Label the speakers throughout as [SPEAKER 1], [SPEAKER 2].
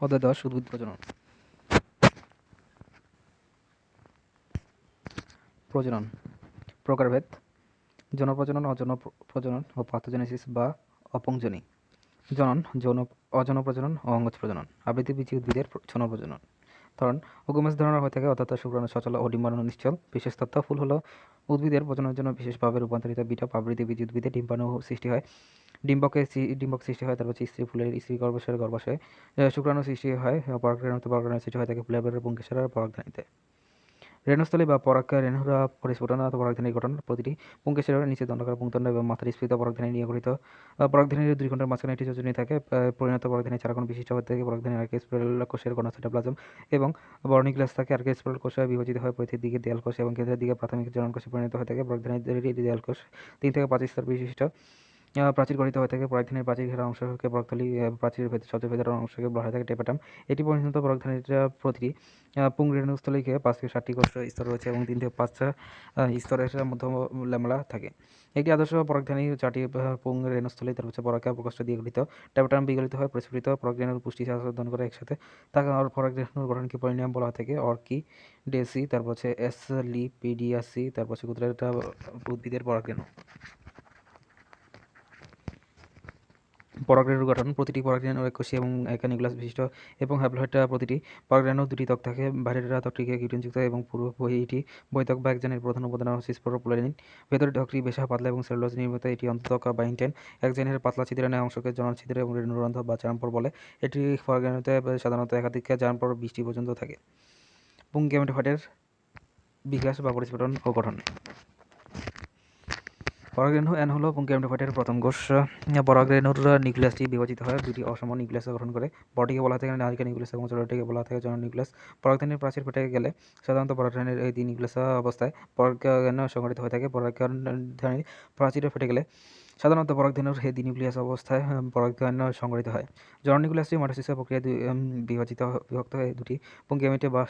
[SPEAKER 1] অধ্যায় 10 উদ্ভিদ প্রজনন। প্রজনন প্রকারভেদ: যৌন প্রজনন, অযৌন প্রজনন ও পার্থেনোজেনেসিস বা অপুংজনী। জনন, অযৌন প্রজনন ও অঙ্গজ প্রজনন। আবৃতবীজী উদ্ভিদের যৌন প্রজনন। ধরন: ওগোমেস ধরনের হয়ে থাকে, অর্থাৎ শুক্রাণু সচল ও ডিম্বাণু নিশ্চল। বিশেষ তথ্য: ফুল হলো উদ্ভিদের প্রজননের জন্য বিশেষভাবে রূপান্তরিত বিটপ। আবৃতবীজী উদ্ভিদে ডিম্বাণু সৃষ্টি হয়, ডিম্বক সৃষ্টি হয়, তারপর স্ত্রী ফুলের স্ত্রী গর্ভাশয়ের গর্ভাশয়ে শুক্রাণু সৃষ্টি হয়, পরাগরেণুতে পরাগরেণু সৃষ্টি হয়ে থাকে ফুলের পুংকেশরের পরাগধানীতে। রেণুস্থলী বা রেণুরা পরিস্ফুটন পরাগধানী গঠন। প্রতিটি পুংকেশরের নিচে দণ্ডাকার পুংদণ্ড এবং মাথার স্ফীত পরাগধানী নিয়ে গঠিত। পরাগধানীর 2 খণ্ডের মাঝখানে একটি যোজনী থাকে। পরিণত পরাগধানী 4 কোণ বিশিষ্ট হয়ে থাকে। পরাগধানীর আর্কিস্পিরাল কোষের গঠন সাইটোপ্লাজম এবং বর্নিক্লাস থাকে। আর্কিস্পিরাল কোষ বিভাজিত হয় পরিধির দিকে দেয়াল কোষ এবং কেন্দ্রের দিকে প্রাথমিক জনন কোষে পরিণত হয়ে থাকে। পরাগধানীর দেয়াল কোষ 3 থেকে 5 স্তর বিশিষ্ট প্রাচীর গঠিত হয়ে থাকে। পরাগধানীর প্রাচীর ঘেরা অংশকে পরাগথলি, প্রাচীরের সবচেয়ে ভেতরের অংশকে বলা হয়ে থাকে টেপেটাম। এটি পরিণত পরাগধানীর প্রতিটি পুংরেণুস্থলীকে 5 থেকে 7টি কোষ স্তর রয়েছে এবং 3 থেকে 5 স্তরের মধ্য ল্যামেলা থাকে। একটি আদর্শ পরাগধানী 4টি পুংরেণুস্থলী পরাগা প্রকোষ্ঠ দিয়ে গঠিত। টেপেটাম বিগলিত হয় পরিস্ফুটিত পরাগরেণুর পুষ্টি সাধন করে একসাথে থাকা পরাগরেণুর গঠনকে পরিণাম বলা হয়ে থাকে অর্কিডেসি, এসলিপিডিয়াসি, ক্ষুদ্রাটা উদ্ভিদের পরাগরেণু। পরাগরেণুর গঠন: প্রতিটি পরাগরেণু এককোষী এবং একা নিউক্লিয়াস বিশিষ্ট এবং হ্যাপ্লয়েড। প্রতিটি পরাগরেণুর 2টি ত্বক থাকে। বাইরের ত্বকটিকে কিউটিনযুক্ত এবং এটি বহিঃত্বক বা একজানের প্রধান উপাদান হচ্ছে স্পোরোপ্লোরিন। ভেতরের ত্বকটি বেশা পাতলা এবং সেলুলোজ নির্মিত। এটি অন্তঃত্বক বা ইন্টেন। একজানের পাতলা ছিদ্রের ন্যায় অংশকে জনন ছিদ্র এবং রেণুরন্ধ্র বা জার্মপোর বলে। এটি পরাগরেণুতে সাধারণত একাধিক জার্মপোর 20টি পর্যন্ত থাকে। পুং গ্যামেটোফাইটের বিকাশ বা পরিস্ফুটন ও গঠন। পরাগরেণু হলো গ্যামেটোফাইটের প্রথম কোষ। পরাগরেণুর নিউক্লিয়াসটি বিভাজিত হয় 2টি অসম নিউক্লিয়াস গঠন করে। বড়টিকে বলা হয় নালিকা নিউক্লিয়াস এবং ছোটটিকে বলা হয় জনন নিউক্লিয়াস। পরাগধানীর প্রাচীর ফেটে গেলে সাধারণত পরাগধানীর এই 2 নিউক্লিয়াস অবস্থায় পরাগরেণু সংগঠিত হয়ে থাকে। পরাগধানীর প্রাচীর ফেটে গেলে সাধারণত পরাগরেণুর এই 2 নিউক্লিয়াস অবস্থায় পরাগরেণু সংগঠিত হয়। জনন নিউক্লিয়াসটি মাইটোসিসের প্রক্রিয়ায় বিভক্ত হয়ে 2টি পুংগ্যামেট বা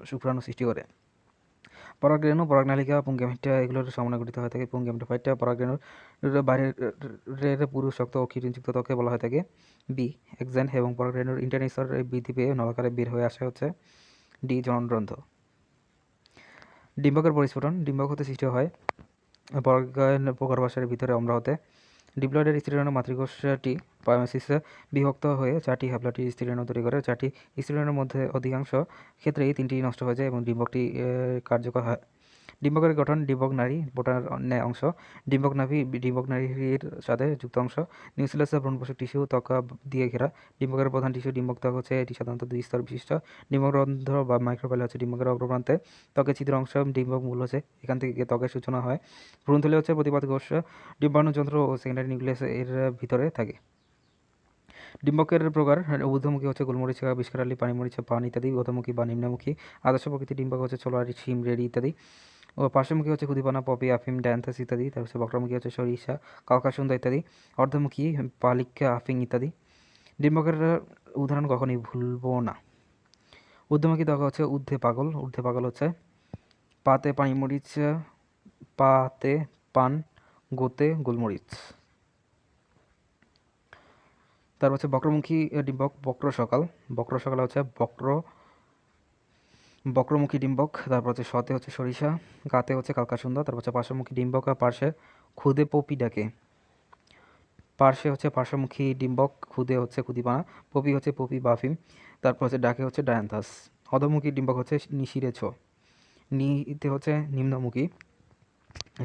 [SPEAKER 1] শুক্রাণু সৃষ্টি করে। পরাগরেণু, পরাগনালিকা, পুংগ্যামেট এগুলোর সমন্বয়ে গঠিত হয়ে থাকে পুংগ্যামেটোফাইট। পরাগরেণুর বাইরের পুরু শক্ত ও কিউটিনযুক্ত ত্বককে বলা হয়ে থাকে একজান এবং পরাগরেণুর ইন্টারনিসর বৃদ্ধি পেয়ে নলাকারে বের হয়ে আসে হচ্ছে জননরন্ধ্র। ডিম্বকের পরিস্ফুটন: ডিম্বক হতে সৃষ্টি হয় গর্ভাশয়ের ভিতরে অম্ল হতে। ডিপ্লয়েডের স্ত্রীরেণু মাতৃকোষটি পায়োমেসিসে বিভক্ত হয়ে 4টি হ্যাপ্লয়েড স্ত্রীরেণু তৈরি করে। 4টি স্ত্রীরেণুর মধ্যে অধিকাংশ ক্ষেত্রেই 3টি নষ্ট হয়ে যায় এবং ডিম্বকটি কার্যকর হয়। ডিম্বকের গঠন: ডিম্বক নাড়ি বোটার ন্যায় অংশ, ডিম্বক নাভি ডিম্বক নাড়ির সাথে যুক্ত অংশ, নিউক্লিয়াস ভ্রূণপোষক টিস্যু ত্বক দিয়ে ঘেরা। ডিম্বকের প্রধান টিস্যু ডিম্বক ত্বক হচ্ছে, এটি সাধারণত 2 স্তর বিশিষ্ট। ডিম্বক রন্ধ্র বা মাইক্রোপাইল হচ্ছে ডিম্বকের অগ্রপ্রান্তে। ত্বকের ছিদ্র অংশ ডিম্বক মূল হচ্ছে, এখান থেকে ত্বকের সূচনা হয়। ভ্রূণথলি হচ্ছে প্রতিপাদ কোষ, ডিম্বাণুযন্ত্র ও সেকেন্ডারি নিউক্লিয়াস এর ভিতরে থাকে। ডিম্বকের প্রকার: ঊর্ধ্বমুখী হচ্ছে গোলমরিচ, বিষকারালি, পানিমরিচ, পান ইত্যাদি। অধোমুখী বা নিম্নমুখী আদর্শ প্রকৃতির ডিম্বক হচ্ছে ছোলারি, শিম, রেডি ইত্যাদি। ও পার্শ্বমুখী হচ্ছে খুদিপানা, পপি, আফিম, ড্যান্থাস ইত্যাদি। বক্রমুখী হচ্ছে সরিষা, কালকাসুন্দা ইত্যাদি। অর্ধমুখী পালিক, আফিং ইত্যাদি। ডিম্বকের উদাহরণ কখনই ভুলবো না। ঊর্ধ্বমুখী ত্বক হচ্ছে ঊর্ধ্বে পাগল হচ্ছে পাতে পানিমরিচ, পাতে পান, গোতে গোলমরিচ। তারপর হচ্ছে বক্রমুখী ডিম্বক, বক্র সকাল হচ্ছে বক্রমুখী ডিম্বক। তারপর হচ্ছে শতে হচ্ছে সরিষা, গাতে হচ্ছে কালকাসুন্দা। তারপর হচ্ছে পার্শ্বমুখী ডিম্বক আর পার্শ্বে খুদে পপি ডাকে। পার্শ্বে হচ্ছে পার্শ্বমুখী ডিম্বক, খুদে হচ্ছে খুদিপানা, পপি হচ্ছে পপি বাফিম। তারপর হচ্ছে ডাকে হচ্ছে ডায়ান্থাস। অধোমুখী ডিম্বক হচ্ছে নিশিরে ছো, নিতে হচ্ছে নিম্নমুখী,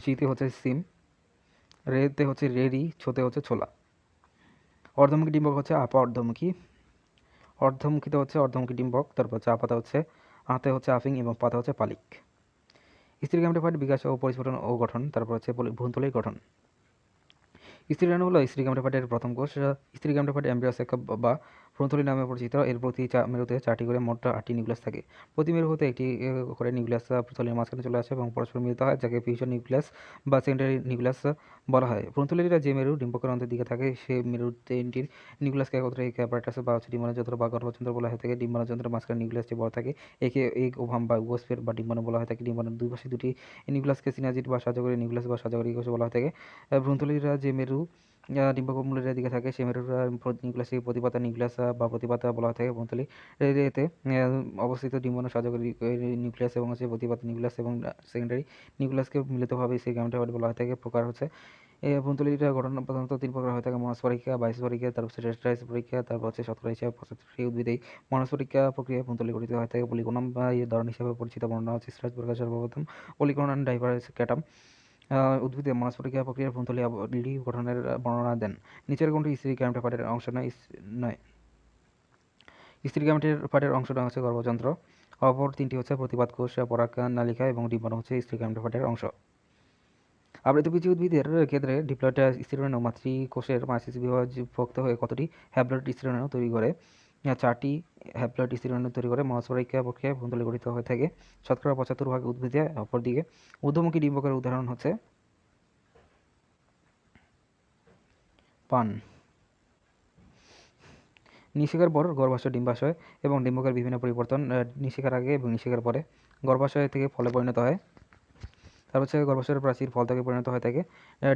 [SPEAKER 1] শীতে হচ্ছে সিম, রেতে হচ্ছে রেরি, ছোতে হচ্ছে ছোলা। অর্ধমুখী ডিম্বক হচ্ছে আপা অর্ধমুখী, অর্ধমুখীতে হচ্ছে অর্ধমুখী ডিম্বক। তারপর হচ্ছে আপাতা হচ্ছে আতে হচ্ছে আফিং এবং পাতা হচ্ছে পালিক। স্ত্রী গ্যামেটোফাইট বিকাশ ও পরিস্ফুটন ও গঠন। তারপর হচ্ছে ভ্রূণথলির গঠন। স্ত্রীরেণু হলো স্ত্রী গ্যামেটোফাইটের প্রথম কোষ। স্ত্রী গ্যামেটোফাইট এমব্রিওসেক বা ভ্রূণথলি নামে পরিচিত। এর প্রতি মেরুতে 4টি করে মোট 8টি নিউক্লিয়াস থাকে। প্রতি মেরু হতে একটি করে নিউক্লিয়াস থলির মাঝখানে চলে আসে এবং পরস্পর মিলিত হয়, যাকে ফিউশন নিউক্লিয়াস বা সেকেন্ডারি নিউক্লিয়াস বলা হয়। ভ্রূণথলির যে মেরু ডিম্বকের অন্তের দিকে থাকে, সেই মেরুর 3টির নিউক্লিয়াসকে একত্রে একে অ্যাপারেটাস বা ডিম্বাণুযন্ত্র বা গর্ভযন্ত্র বলা হয়ে থাকে। ডিম্বাণুযন্ত্রের মাঝখানে নিউক্লিয়াসটি বড় থাকে, একে এগ ওভাম বা ওভোস্ফিয়ার বা ডিম্বাণু বলা হয়ে থাকে। ডিম্বাণুর দুই পাশে 2টি নিউক্লিয়াসকে সিনাজিড বা সাহায্যকারী নিউক্লিয়াস বা সাহায্যকারী কোষ বলা হয়ে থাকে। ভ্রূণথলির যে মেরু ডিম্বকমূলের এদিকে থাকে সেমেরুর নিউক্লিয়াসকে প্রতিপাতা নিউক্লিয়াস বা প্রতিপাতা বলা হয়ে থাকে বন্ধুলি। এতে অবস্থিত ডিম্বাণু সহযোগী নিউক্লিয়াস এবং হচ্ছে প্রতিপাতা নিউক্লিয়াস এবং সেকেন্ডারি নিউক্লিয়াসকে মিলিতভাবে সেই গ্যামেটোফাইট বলা হয়ে থাকে। প্রকার হচ্ছে এই অভ্যন্তরীণ ঘটনা প্রধানত তিন প্রকার হয়ে থাকে: মনস্পরিক্রিয়া, বাইসপরিক্রিয়া, তারপর হচ্ছে টেস্টাইস পরীক্ষা, তারপর হচ্ছে শতকরা হিসাবে 75 উদ্ভিদেই মনস্পরিক্রিয়া প্রক্রিয়া অভ্যন্তরীণ গঠিত হয়ে থাকে। পলিগোনাম বা এই ধরন হিসাবে পরিচিত বর্ণনা হচ্ছে স্ট্রাচ প্রকার সর্বপ্রথম পলিগোনাম ডাইভারক্যাটাম উদ্ভিদে মনস্পরিক্রিয়া প্রক্রিয়ার অভ্যন্তরীণ গঠনের বর্ণনা দেন। নিচের কোনটি স্ত্রী গ্যামেটোফাইটের অংশ নয়? স্ত্রী গ্যামেটোফাইটের অংশটা হচ্ছে গর্ভযন্ত্র, অপর তিনটি হচ্ছে প্রতিপাদ কোষ, পরাগনালিকা এবং ডিম্বাণু হচ্ছে স্ত্রী গ্যামেটোফাইটের অংশ। আবৃতবীজী উদ্ভিদের ক্ষেত্রে ডিপ্লয়েড স্টিরোয়েনু মাতৃকোষের মায়োসিস বিভক্ত হয়ে কতটি হ্যাপ্লয়েড স্টিরোয়েনু তৈরি করে? 4টি হ্যাপ্লয়েড স্টিরোয়েনু তৈরি করে মনস্পরিক্রিয়া প্রক্রিয়ায় অভ্যন্তরীণ গঠিত হয়ে থাকে শতকরা 75% উদ্ভিদে। অপরদিকে ঊর্ধ্বমুখী ডিম্বকের উদাহরণ হচ্ছে পান। নিষেকের পর গর্ভাশয়, ডিম্বাশয় এবং ডিম্বকের বিভিন্ন পরিবর্তন। নিষেকের আগে এবং নিষেকের পরে গর্ভাশয় থেকে ফলে পরিণত হয়। তারপর হচ্ছে গর্ভাশয়ের প্রাচীর ফল থেকে পরিণত হয়ে থাকে।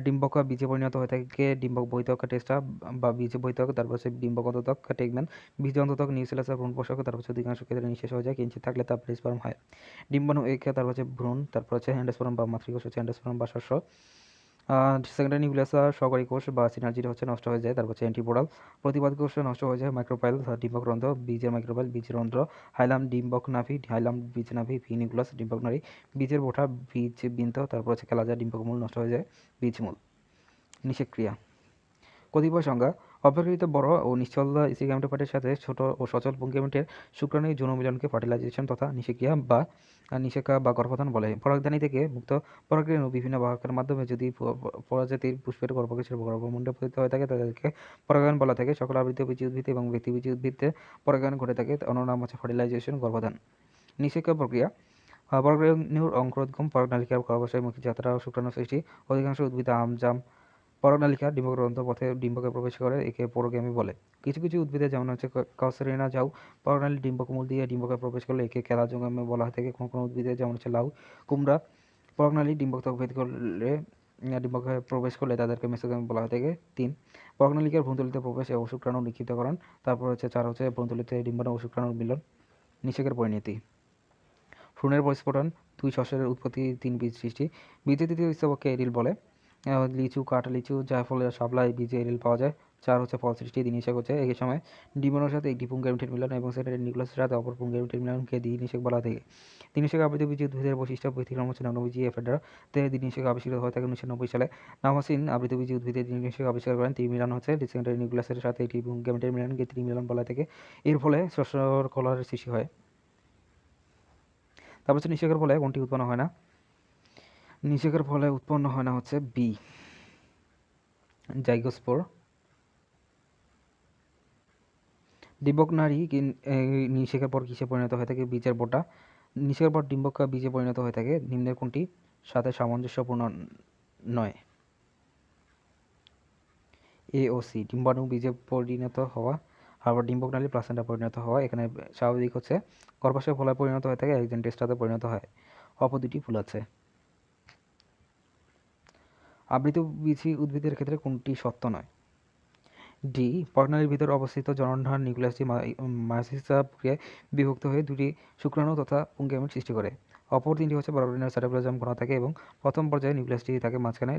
[SPEAKER 1] ডিম্বক বীজে পরিণত হয়ে থাকে ডিম্বক বহিতক টেস্টা বা বীজ বহিতক। তারপর হচ্ছে ডিম্বক অন্ততক টেগম্যান, বীজ অন্ততক নিউসেলাস ভ্রূণ পোষক। তারপর হচ্ছে অধিকাংশ ক্ষেত্রে নিঃশেষ হয়ে যায়, কিঞ্চিত থাকলে তা পেরিসপার্ম হয়। ডিম্বাণু এক, তারপর হচ্ছে ভ্রূণ, তারপর হচ্ছে অ্যান্ডোস্পার্ম বা মাতৃকোষ হচ্ছে অ্যান্ডোস্পার্ম বা শস্য। সেকেন্ডারি নিউক্লিয়াস সহকারী কোষ বা সিনার্জিটা হচ্ছে নষ্ট হয়ে যায়। তারপর হচ্ছে অ্যান্টিপোডাল প্রতিপাদ কোষ নষ্ট হয়ে যায়। মাইক্রোপাইল ডিম্বক রন্ধ্র, বীজের মাইক্রোপাইল বীজ রন্ধ্র, হাইলাম ডিম্বক নাভি, হাইলাম বীজ নাভি, ভি নিউক্লিয়াস ডিম্বক নাড়ি, বীজের বোঠা, বীজ বিন্ত। তারপর হচ্ছে খেলা যায় ডিম্বক মূল নষ্ট হয়ে যায়, বীজ মূল। নিষেক্রিয়া কতিপয় সংজ্ঞা: অপেক্ষাকৃত বড় ও নিশ্চল স্ত্রী গ্যামেটোফাইটের সাথে ছোট ও সচল পুংগ্যামেটের শুক্রাণু যৌন মিলনকে ফার্টিলাইজেশন তথা নিষেকা বা গর্ভধারণ বলে। পরাগধানী থেকে মুক্ত পরাগরেণু বিভিন্ন বাহকের মাধ্যমে যদি প্রজাতির পুষ্পের গর্ভকোষের গর্ভমুণ্ডে পতিত হয়ে থাকে তাদেরকে পরাগায়ন বলা থাকে। সকল আবৃতবীজী উদ্ভিদ এবং ব্যক্তিবীজী উদ্ভিদে পরাগায়ন ঘটে থাকে, অন্য নাম হচ্ছে ফার্টিলাইজেশন, গর্ভধান। নিষেকা প্রক্রিয়া: পরাগরেণুর অঙ্কুরোদ্গম, পরাগনালিকার গর্ভাশয়মুখী যাত্রা ও শুক্রাণু সৃষ্টি। অধিকাংশ উদ্ভিদে আমজাম পরাগনালিকা ডিম্বকের অন্তঃপথে ডিম্বকে প্রবেশ করে, একে পরগামী বলে। কিছু কিছু উদ্ভিদে যেমন হচ্ছে কাউসেরিনা ঝাউ পরাগনালী ডিম্বকমূল দিয়ে ডিম্বকে প্রবেশ করলে একে খেলাজগামী বলা হয়ে থাকে। কোনো কোনো উদ্ভিদে যেমন হচ্ছে লাউ, কুমড়া পরাগনালী ডিম্বক ভেদ করলে ডিম্বকে প্রবেশ করলে তাদেরকে মেসোগামী বলা হয়ে থাকে। 3. পরাগনালিকার ভ্রূণথলিতে প্রবেশ ও শুক্রাণু নিক্ষিপ্তকরণ। তারপর হচ্ছে 4 হচ্ছে ভ্রূণথলিতে ডিম্বাণু ও শুক্রাণুর মিলন। নিষেকের পরিণতি: ভ্রূণের পরিস্ফুটন, 2 শ্বসনের উৎপত্তি, 3 বীজ সৃষ্টি। বীজের তৃতীয় স্তবককে এরিল বলে। লিচু, কাঠ লিচু, জায়ফল, শাপলায় বীজে এরিল পাওয়া যায়। 4 হচ্ছে ফল সৃষ্টি। দ্বিনিষেক হচ্ছে একই সময় ডিম্বাণুর সাথে একটি পুংগ্যামেটের মিলন এবং সেকেন্ডারি নিউক্লিয়াসের সাথে অপর পুংগ্যামেটের মিলনকে দ্বিনিষেক বলা হয়ে থাকে। দ্বিনিষেক আবৃতবীজী উদ্ভিদের বৈশিষ্ট্য ব্যতিক্রম হচ্ছে নগ্নবীজী এফেড্রা তে দ্বিনিষেক আবিষ্কৃত হয়ে থাকে 1990 সালে। নামহসিন আবৃতবীজী উদ্ভিদের দ্বিনিষেক আবিষ্কার করেন। ত্রিমিলন হচ্ছে সেকেন্ডারি নিউক্লিয়াসের সাথে একটি পুংগ্যামেটের মিলনকে ত্রিমিলন বলা হয়ে থাকে। এর ফলে শস্যর কলার সৃষ্টি হয়। তারপর হচ্ছে নিষেকের ফলে কোনটি উৎপন্ন হয় না? নিষেকের ফলে উৎপন্ন হয় না হচ্ছে বি, জাইগোস্পোর। ডিম্বক নাড়ি নিষেকের পর কিসে পরিণত হয়ে থাকে? বীজের বোটা। নিষেকের পর ডিম্বক বীজে পরিণত হয়ে থাকে নিম্নের কোনটি সাথে সামঞ্জস্যপূর্ণ নয়? এ ও সি। ডিম্বাণু বীজে পরিণত হওয়া, আবার ডিম্বক নালী প্লাসেন্টা পরিণত হওয়া। এখানে স্বাভাবিক হচ্ছে গর্ভাশয় ফলায় পরিণত হয়ে থাকে, একজন টেস্টাতে পরিণত হয়। অপর দুটি ভুল আছে। আবৃতবীজী উদ্ভিদের ক্ষেত্রে কোনটি সত্য নয়? ডি, পরাগনালীর ভিতর অবস্থিত জননধারণ নিউক্লিয়াসটি মায়োসিস প্রক্রিয়ায় বিভক্ত হয়ে দুটি শুক্রাণু তথা পুংগ্যামেট সৃষ্টি করে। অপর তিনটি হচ্ছে পরাগরেণুর সাইটোপ্লাজম ঘন থাকে এবং প্রথম পর্যায়ে নিউক্লিয়াসটি থাকে মাঝখানে।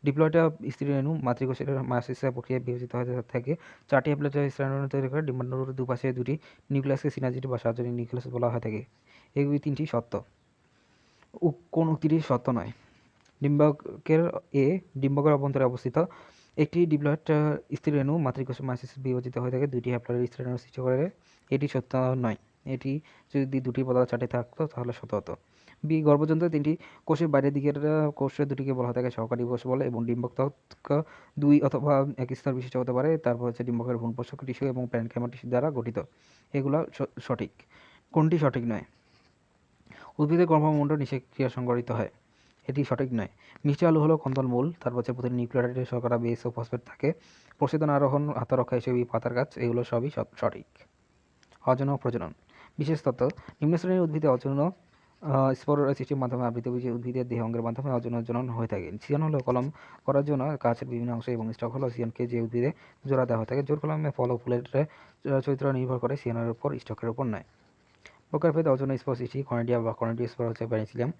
[SPEAKER 1] ডিপ্লয়েড স্ত্রীরেণু মাতৃকোষের মায়োসিস প্রক্রিয়ায় বিভাজিত হয়ে থাকে। 4টি হ্যাপ্লয়েড স্ত্রীরেণু তৈরি করে ডিম্বাণুর দুপাশে দুটি নিউক্লিয়াসকে সিনার্জিড বা সার্জারি নিউক্লিয়াস বলা হয়ে থাকে। এগুলি তিনটি সত্য। কোন উক্তিটি সত্য নয়? ডিম্বকের ডিম্বকের অভ্যন্তরে অবস্থিত একটি ডিপ্লয়েড স্ত্রীরেণু মাতৃকোষ মায়োসিসে বিভাজিত হয়ে থাকে, 2টি হ্যাপ্লয়েড স্ত্রীরেণু সৃষ্টি করে। এটি সত্য নয়। এটি যদি দুটি পদার্থ 4টি থাকতো তাহলে সত্য হতো। বি, গর্ভযন্ত্রের 3টি কোষের বাইরের দিকের কোষের দুটিকে বলা হয়ে থাকে সহকারী কোষ বলে এবং ডিম্বক ত্বক 2 অথবা এক স্তর বিশিষ্ট হতে পারে। তারপর হচ্ছে ডিম্বকের ভ্রূণপোষক টিস্যু এবং প্যারেনকাইমা টিস্যু দ্বারা গঠিত। এগুলো সঠিক। কোনটি সঠিক নয়? উদ্ভিদের কর্মমণ্ড নিষেক্রিয়া সংঘটিত হয়, এটি সঠিক নয়। মিষ্টি আলু হলো কন্দলমূল। তারপর হচ্ছে প্রতিটি নিউক্লিওটাইডে শর্করা, বেস ও ফসফেট থাকে। প্রসেদন আরোহণ, আত্মরক্ষা হিসেবে পাতার গাছ, এগুলো সবই সঠিক। অযৌন প্রজনন বিশেষ তত্ত্ব: নিম্ন শ্রেণীর উদ্ভিদে অযৌন স্পোর সৃষ্টির মাধ্যমে আবৃতবীজী উদ্ভিদের দেহ অঙ্গের মাধ্যমে অজনন হয়ে থাকে। সিয়ন হলো কলম করার জন্য গাছের বিভিন্ন অংশ এবং স্টক হলো সিয়নকে যে উদ্ভিদে জোড়া দেওয়া হয়ে থাকে। জোর কলমে ফল ও ফুলের চরিত্র নির্ভর করে সিয়নের উপর, স্টকের উপর নয়। প্রকারভেদ অজন স্পোর সৃষ্টি কর্নেডিয়া বা কর্নেডিওস্পোর হচ্ছে ব্যানিসিলিয়াম,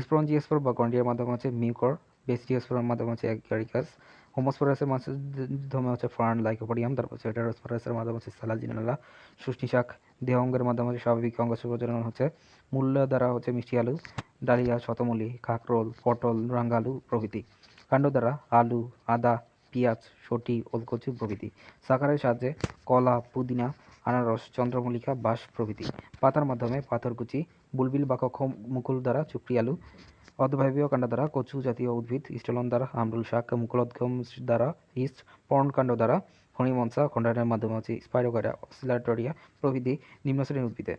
[SPEAKER 1] স্পঞ্জিওস্পোর বা কর্নেডিয়ার মাধ্যমে হচ্ছে মিউকর, বেসিডিওস্পোরের মাধ্যমে হচ্ছে অ্যাগারিকাস, হোমোস্পোরাসের মাধ্যমে হচ্ছে ফার্ন লাইকোপোডিয়াম, তারপর হচ্ছে হেটারোস্পোরাসের মাধ্যমে হচ্ছে সালাজিনেলা শুষ্নি শাক, দেহ অঙ্গের মাধ্যমে হচ্ছে স্বাভাবিক অঙ্গ প্রজনন হচ্ছে মূল দ্বারা হচ্ছে মিষ্টি আলু, ডালিয়া, শতমূলি, কাঁকরোল, পটল, রাঙ্গালু প্রভৃতি, কাণ্ড দ্বারা আলু, আদা, পেঁয়াজ, শটি, ওলকচু প্রভৃতি, সাকারের সাহায্যে কলা, পুদিনা, আনারস, চন্দ্রমল্লিকা, বাঁশ প্রভৃতি, পাতার মাধ্যমে পাথরকুচি, বুলবিল বা কক্ষ মুকুল দ্বারা চুকরি আলু, অর্ধবায়বীয় কাণ্ড দ্বারা কচু জাতীয় উদ্ভিদ, স্টেলন দ্বারা আমরুল শাক, মুকুলোদ্গম দ্বারা ইস্ট, পর্ণকাণ্ড দ্বারা ফণিমনসা, খণ্ডায়নের মাধ্যমে হচ্ছে স্পাইরোগাইরা, অসিলাটোরিয়া প্রভৃতি নিম্নশ্রেণীর উদ্ভিদে।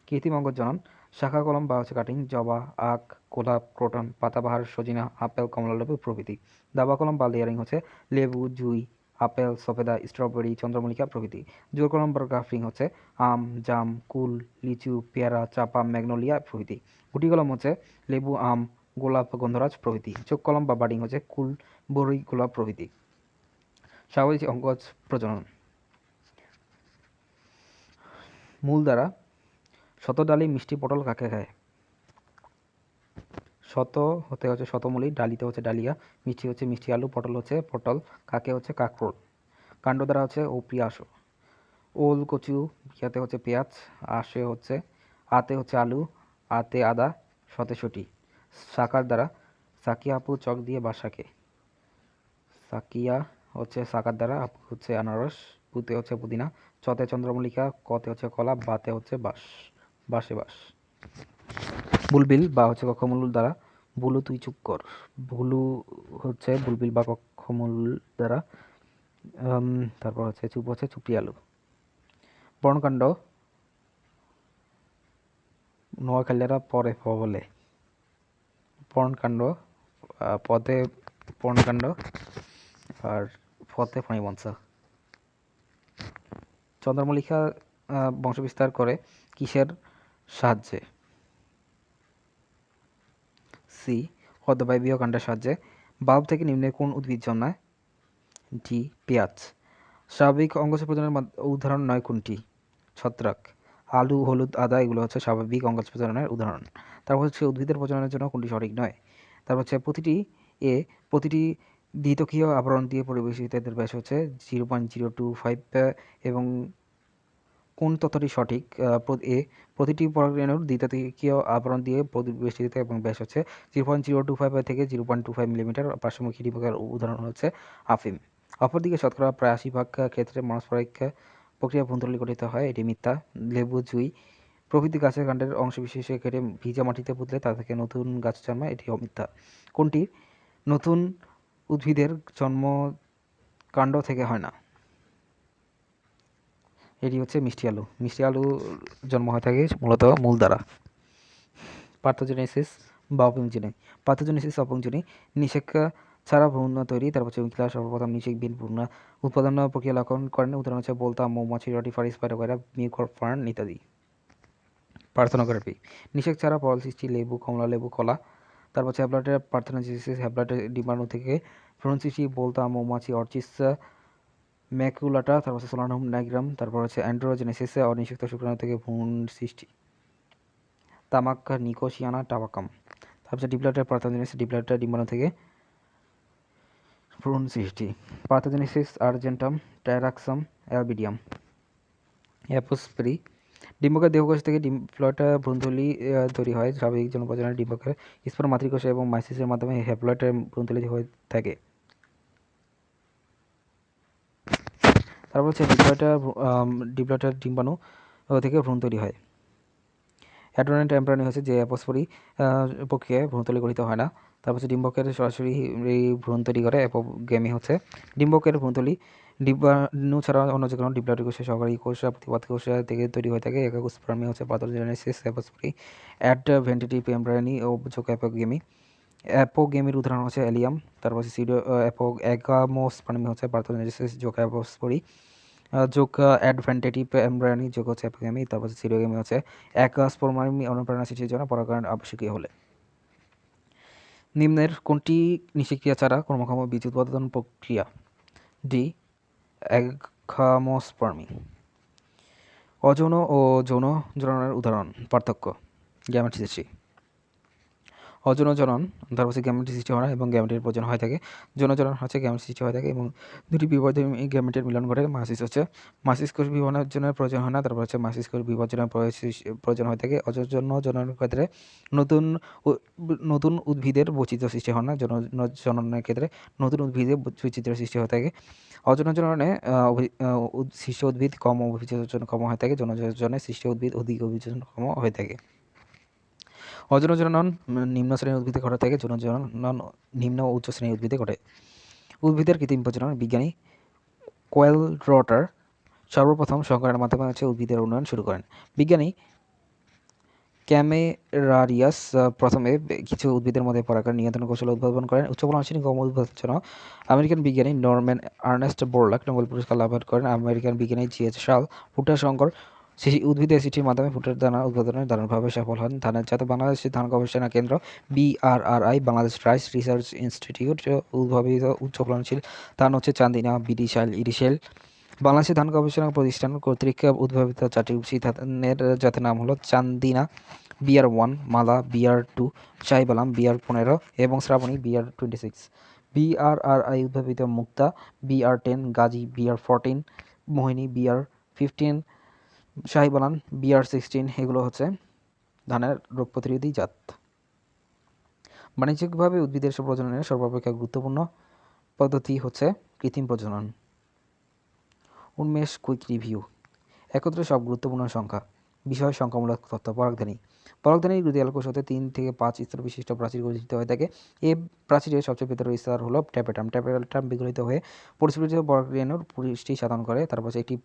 [SPEAKER 1] কৃত্রিম অঙ্গজনন শাখা কলম বা হচ্ছে কাটিং, জবা, আখ, গোলাপ, ক্রোটন, পাতাবাহার, সজিনা, আপেল, কমলালেবু প্রভৃতি। দাবা কলম বা লেয়ারিং হচ্ছে লেবু, জুই, আপেল, সফেদা, স্ট্রবেরি, চন্দ্রমল্লিকা প্রভৃতি। জোর কলম বা গ্রাফটিং হচ্ছে আম, জাম, কুল, লিচু, পেয়ারা, চাপা, ম্যাগনোলিয়া প্রভৃতি। গুটি কলম হচ্ছে লেবু, আম, গোলাপ, গন্ধরাজ প্রভৃতি। চোখ কলম বা বাডিং হচ্ছে কুল, বরই, গোলাপ প্রভৃতি। স্বাভাবিক অঙ্গজ প্রজনন মূল দ্বারা শতডালি মিষ্টি পটল কাকে খায়? শত হতে হচ্ছে শতমূলি, ডালিতে হচ্ছে ডালিয়া, মিষ্টি হচ্ছে মিষ্টি আলু, পটল হচ্ছে পটল, কাকে হচ্ছে কাকরোল। কাণ্ড দ্বারা হচ্ছে ওপ্রিয়াস, ওল কচু, ইয়াতে হচ্ছে পেঁয়াজ, আশে হচ্ছে আতে হচ্ছে আলু, আতে আদা, শতে শটি। শাকার দ্বারা সাকিয়া আপু চক দিয়ে বাসাকে, সাকিয়া হচ্ছে শাকার দ্বারা, আপু হচ্ছে আনারস, পুতে হচ্ছে পুদিনা, চতে চন্দ্রমল্লিকা, কতে হচ্ছে কলা, বাতে হচ্ছে বাঁশ, বাঁশে বাঁশ। বুলবিল বা হচ্ছে কক্ষমূল দ্বারা বুলু তুই চুপ কর, বুলু হচ্ছে বুলবিল বা কক্ষমূল দ্বারা, তারপর হচ্ছে চুপ হচ্ছে চুপি আলু। বর্ণকাণ্ড নোয়াখালীরা পরে প বলে। পর্ণকাণ্ড পদে পর্ণকাণ্ড আর ফতে ফণিমনসা। চন্দ্রমল্লিকা বংশবিস্তার করে কিসের সাহায্যে? সি, অর্ধবায়বীয় কাণ্ডের সাহায্যে। বাল্ব থেকে নিম্নে কোন উদ্ভিদ জন্মায়? ডি, পেঁয়াজ। স্বাভাবিক অঙ্গজ প্রজননের উদাহরণ নয় কোনটি? ছত্রাক। আলু, হলুদ, আদা এগুলো হচ্ছে স্বাভাবিক অঙ্গজ প্রজননের উদাহরণ। তারপর হচ্ছে উদ্ভিদের প্রজননের জন্য কোনটি সঠিক নয়? তারপর হচ্ছে প্রতিটি দ্বিতকীয় আবরণ দিয়ে পরিবেশিত, এদের ব্যাস হচ্ছে 0.025 এবং কোন তথ্যটি সঠিক? এ, প্রতিটি পরাগরেণুর দ্বিতীয় আবরণ দিয়ে পরিবেষ্টিত এবং ব্যাস হচ্ছে 0.025 থেকে 0.25 মিলিমিটার। পার্শ্বমুখী ডিম্বকের উদাহরণ হচ্ছে আফিম। অপরদিকে শতকরা প্রায় 80% ক্ষেত্রে পারস্পরিক প্রক্রিয়া ভ্রূণথলি গঠিত হয়, এটি মিথ্যা। লেবু, জুই প্রভৃতি গাছের কাণ্ডের অংশবিশেষে কেটে ভিজা মাটিতে পুঁতলে তা থেকে নতুন গাছ জন্মায়, এটিও মিথ্যা। কোনটি? নতুন উদ্ভিদের জন্ম কাণ্ড থেকে হয় না, এটি হচ্ছে মিষ্টি আলু। মিষ্টি আলু জন্ম হয়ে থাকে মূলত মূল দ্বারা। পার্থোজেনেসিস বা অপুংজনি। পার্থোজেনেসিস অপুংজনি নিষেক ছাড়া ভ্রূণ তৈরি। তারপর হচ্ছে উইঙ্কিলা সর্বপ্রথম নিষেক বিন ভ্রূণ উৎপাদন প্রক্রিয়া লক্ষণ করেন। উদাহরণ হচ্ছে বোলতা, মৌমাছি, রটিফার, স্পাইরোগাইরা, মিউকর ফার্ন ইত্যাদি। পার্থেনোগ্রাফি নিষেক ছাড়া পরল সৃষ্টি, লেবু, কমলা লেবু, কলা। তারপর হচ্ছে হ্যাপ্লয়েড পার্থেনোজেনেসিস, হ্যাপ্লয়েড ডিম্বাণু থেকে ভ্রূণ সৃষ্টি, বোলতা, মৌমাছি, অর্চিস ম্যাকুলাটা, তারপর হচ্ছে সোলানাম নাইগ্রাম। তারপর হচ্ছে অ্যান্ড্রোজেনেসিস, অনিষিক্ত শুক্রাণু থেকে ভ্রূণ সৃষ্টি, তামাক, নিকোসিয়ানা টাবাকাম। তারপর হচ্ছে ডিপ্লয়েড পার্থেনোজেনেসিস, ডিপ্লয়েড ডিম্বাণু থেকে ভ্রূণ সৃষ্টি, পার্থেনোজেনেসিস আর্জেন্টাম, ট্যারাক্সাম, অ্যালবিডিয়াম। অ্যাপোস্পেরি ডিম্বকের দেহকোষ থেকে ডিপ্লয়েড ভ্রূণথলি তৈরি হয়। স্বাভাবিক জনপ্রজননে ডিম্বকের স্পোর মাতৃকোষ এবং মাইসিসের মাধ্যমে হ্যাপ্লয়েড ভ্রূণথলি হয়ে থাকে। তারপর হচ্ছে ডিপ্লয়েড ডিম্বাণু থেকে ভ্রূণ তৈরি হয়। অ্যাডোনেন্ট এমব্রায়োনি হচ্ছে যে অ্যাপোস্পোরি প্রক্রিয়ায় ভ্রূণথলি গঠিত হয় না। তারপর হচ্ছে ডিম্বকের সরাসরি এই ভ্রূণ তৈরি করে অ্যাপোগেমি হচ্ছে ডিম্বকের ভ্রূণথলি ডিম্বাণু ছাড়া অন্য যে কোনো ডিপ্লয়েড কোষে সহকারী কোষ, প্রতিপাদ কোষ থেকে তৈরি হয়ে থাকে। একক স্পার্মি হচ্ছে পার্থেনোজেনেসিস, অ্যাপোস্পোরি, অ্যাডভেন্টিটিভ এমব্রায়োনি ও যোগ অ্যাপোগেমি। অ্যাপোগেমির উদাহরণ হচ্ছে অ্যালিয়াম। তারপর হচ্ছে সিডো অ্যাগামোস্পার্মি হচ্ছে পার্থেনোজেনেসিস যোগ অ্যাপোস্পোরি। যোগ অ্যাডভেন্টেটিভ এমব্রায়োনি যোগ হচ্ছে অ্যাপোগেমি, তারপর হচ্ছে সিরোগেমি হচ্ছে এক স্পোরমার্মি অনুপ্রেরণা সৃষ্টির জন্য পরাগায়ন আবশ্যকীয় হলে। নিম্নের কোনটি নিষেক্রিয়া ছাড়া কর্মক্ষম বীজ উৎপাদন প্রক্রিয়া? ডি এগজামোস্পার্মি। অযৌন ও যৌন জননের উদাহরণ, পার্থক্য, গ্যামেট সৃষ্টি। অযৌন জনন তারপর হচ্ছে গ্যামেট সৃষ্টি হয় না এবং গ্যামেটের প্রয়োজন হয়ে থাকে। যৌন জনন হচ্ছে গ্যামেট সৃষ্টি হয়ে থাকে এবং দুটি বিবর্ধনী গ্যামেটের মিলন ঘটে। মাসিস হচ্ছে মাসিস কোষ বিভাজনের প্রয়োজন হয় না, তারপর হচ্ছে মাসিস কোষ বিভাজনের প্রয়োজন হয়ে থাকে। অযৌন জননের ক্ষেত্রে নতুন নতুন উদ্ভিদের বৈচিত্র্য সৃষ্টি হয় না, যৌন জননের ক্ষেত্রে নতুন উদ্ভিদের বৈচিত্র্য সৃষ্টি হয়ে থাকে। অযৌন জননে সৃষ্ট উদ্ভিদ কম অভিযোজন কম হয়ে থাকে, যৌন জননে সৃষ্ট উদ্ভিদ অধিক অভিযোজন কম হয়ে থাকে। অযৌন জনন নিম্ন শ্রেণীর উদ্ভিদে ঘটে থাকে, যৌন জনন নিম্ন ও উচ্চ শ্রেণীর উদ্ভিদে ঘটে। উদ্ভিদের কৃত্রিম প্রজনন বিজ্ঞানী কোয়েলরটার সর্বপ্রথম সংকরণের মাধ্যমে হচ্ছে উদ্ভিদের উন্নয়ন শুরু করেন। বিজ্ঞানী ক্যামেরারিয়াস প্রথমে কিছু উদ্ভিদের মধ্যে পরাগায়ন নিয়ন্ত্রণ কৌশল উদ্ভাবন করেন। উচ্চ ফলনশীল গম উৎপাদনের জন্য আমেরিকান বিজ্ঞানী নরম্যান আর্নেস্ট বোরলাক নোবেল পুরস্কার লাভ করেন। আমেরিকান বিজ্ঞানী জি.এইচ. শার্ল ভুট্টা সংকর উদ্ভিদের সৃষ্টির মাধ্যমে ভুট্টার দানা উৎপাদনে দারুণভাবে সফল হন। ধানের জাত বাংলাদেশের ধান গবেষণা কেন্দ্র BRRI, Bangladesh rice research institute উদ্ভাবিত উচ্চ ফলনশীল ধান হচ্ছে চান্দিনা, ইডিশাইল। বাংলাদেশের ধান গবেষণা প্রতিষ্ঠান কর্তৃক উদ্ভাবিত 4টি ধানের জাতের নাম হলো চান্দিনা, BR1, মালা, BR2, শাহিবালাম, BR15 এবং শ্রাবণী, BR26। BRRI উদ্ভাবিত মুক্তা, BR10, গাজী, BR14, মোহিনী, BR15, শাহিবালান, BR16 এগুলো হচ্ছে ধানের রোগ প্রতিরোধী জাত। বাণিজ্যিকভাবে উদ্ভিদের প্রজননের সর্বাপেক্ষা গুরুত্বপূর্ণ পদ্ধতি হচ্ছে কৃত্রিম প্রজনন। উন্মেষ কুইক রিভিউ। একত্রে সব গুরুত্বপূর্ণ সংখ্যা, বিষয় সংখ্যামূলক তথ্য। পরাগধানীর গ্লুটিয়াল কোষ হতে 3 থেকে 5 স্তর বিশিষ্ট প্রাচীর গঠিত হয়ে থাকে। এই প্রাচীরের সবচেয়ে ভেতরের স্তর হলো ট্যাপেটাম বিগলিত হয়ে পরিস্ফুটিত পরাগরেণুর পুষ্টি সাধন করে। তারপর একটি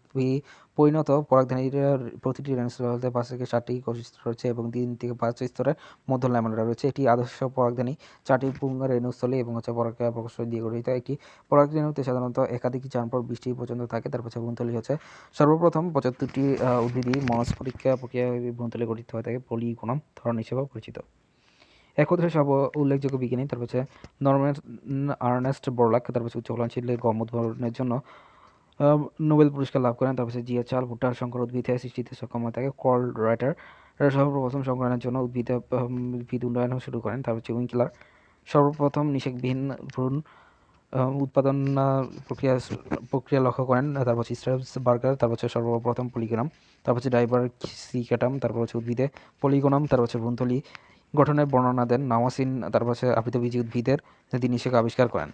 [SPEAKER 1] পরিণত পরাগধানীর প্রতিটি রেণুস্থল হতে 5 থেকে 7টি কোষ স্তর রয়েছে এবং 3 থেকে 5 স্তরের মধ্য ল্যামেলা রয়েছে। একটি আদর্শ পরাগধানী 4টি পূর্ণ রেণুস্থলী এবং পরাগ প্রকোষ্ঠ দিয়ে গঠিত। একটি পরাগরেণুতে সাধারণত একাধিক চারপর 20টি পর্যন্ত থাকে। তারপর ভ্রূণথলি হচ্ছে সর্বপ্রথম 75টি উদ্ভিদই মনস্ফরিক প্রক্রিয়ায় ভ্রূণথলি গঠিত হয়ে থাকে, পলিগোনাম ধরন হিসেবে পরিচিত। একত্রে সব উল্লেখযোগ্য বিজ্ঞানী তারপর হচ্ছে নরম্যান আর্নেস্ট বোরলাক, তারপর উচ্চ ফলনশীল গম উদ্ভাবনের জন্য নোবেল পুরস্কার লাভ করেন। তারপর জি.এইচ. শার্ল ভুট্টার সংকর উদ্ভিদ সৃষ্টিতে সক্ষম হয়ে থাকে। কার্ল রাইটার সর্বপ্রথম সংকরণের জন্য উদ্ভিদ উন্নয়ন শুরু করেন। তারপর হচ্ছে উইঙ্কলার সর্বপ্রথম নিষেকবিহীন ভ্রূণ উৎপাদন প্রক্রিয়া লক্ষ্য করেন। তারপর হচ্ছে স্ট্রাসবার্গার, তারপর হচ্ছে সর্বপ্রথম পলিগোনাম, তারপর হচ্ছে ডাইভারসিক্যাটাম, তারপর হচ্ছে উদ্ভিদে পলিগোনাম, তারপর হচ্ছে ভ্রূণথলি গঠনের বর্ণনা দেন নাওয়াসিন, তারপর হচ্ছে আবৃতবীজী উদ্ভিদের তিনি নিষেক আবিষ্কার করেন।